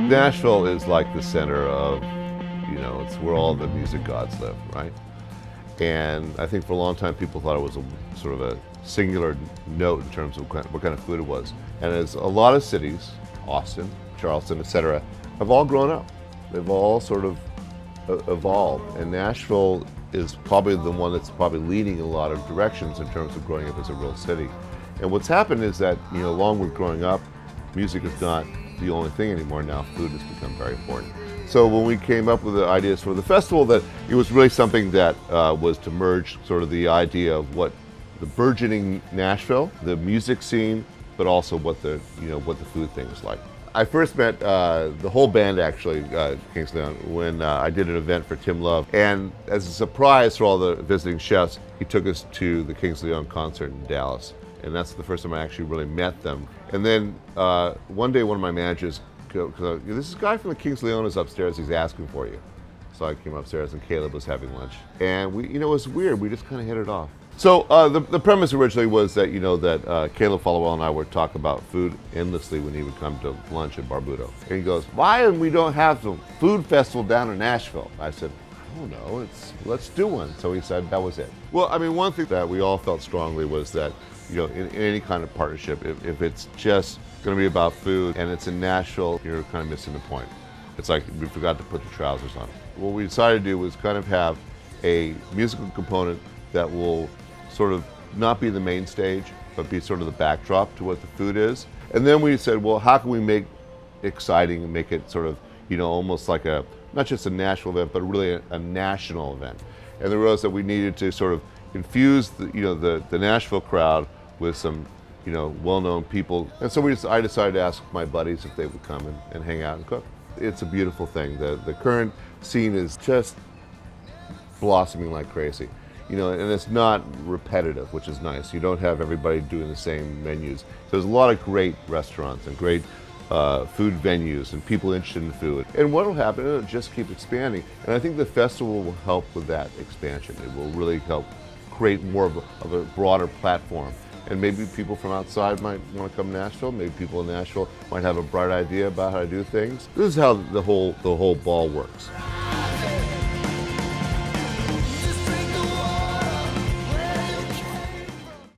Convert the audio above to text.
Nashville is like the center of, it's where all the music gods live, right? And I think for a long time people thought it was a sort of a singular note in terms of what kind of food it was. And as a lot of cities, Austin, Charleston, etc., have all grown up. They've all sort of evolved. And Nashville is probably the one that's probably leading in a lot of directions in terms of growing up as a real city. And what's happened is that, along with growing up, music is not the only thing anymore. Now food has become very important. So when we came up with the ideas for the festival, that it was really something that was to merge sort of the idea of what the burgeoning Nashville, the music scene, but also what the food thing is like. I first met the whole band actually, Kings Leon, when I did an event for Tim Love. And as a surprise for all the visiting chefs, he took us to the Kings Leon concert in Dallas. And that's the first time I actually really met them. And then one day one of my managers, because this guy from the Kings Leon is upstairs, he's asking for you. So I came upstairs and Caleb was having lunch. And we, it was weird, we just kind of hit it off. So the premise originally was that, that Caleb Followell and I would talk about food endlessly when he would come to lunch at Barbuto. And he goes, why we don't have the food festival down in Nashville? I said, I don't know, let's do one. So he said that was it. Well, I mean, one thing that we all felt strongly was that, in any kind of partnership, if it's just going to be about food and it's in Nashville, you're kind of missing the point. It's like we forgot to put the trousers on. What we decided to do was kind of have a musical component that will sort of not be the main stage, but be sort of the backdrop to what the food is. And then we said, well, how can we make it exciting and make it sort of, almost like not just a Nashville event, but really a national event. And we realized that we needed to sort of infuse the Nashville crowd with some, well-known people. And so I decided to ask my buddies if they would come and hang out and cook. It's a beautiful thing. The current scene is just blossoming like crazy. And it's not repetitive, which is nice. You don't have everybody doing the same menus. There's a lot of great restaurants and great food venues and people interested in food. And what will happen, it'll just keep expanding. And I think the festival will help with that expansion. It will really help create more of a broader platform. And maybe people from outside might want to come to Nashville. Maybe people in Nashville might have a bright idea about how to do things. This is how the whole ball works.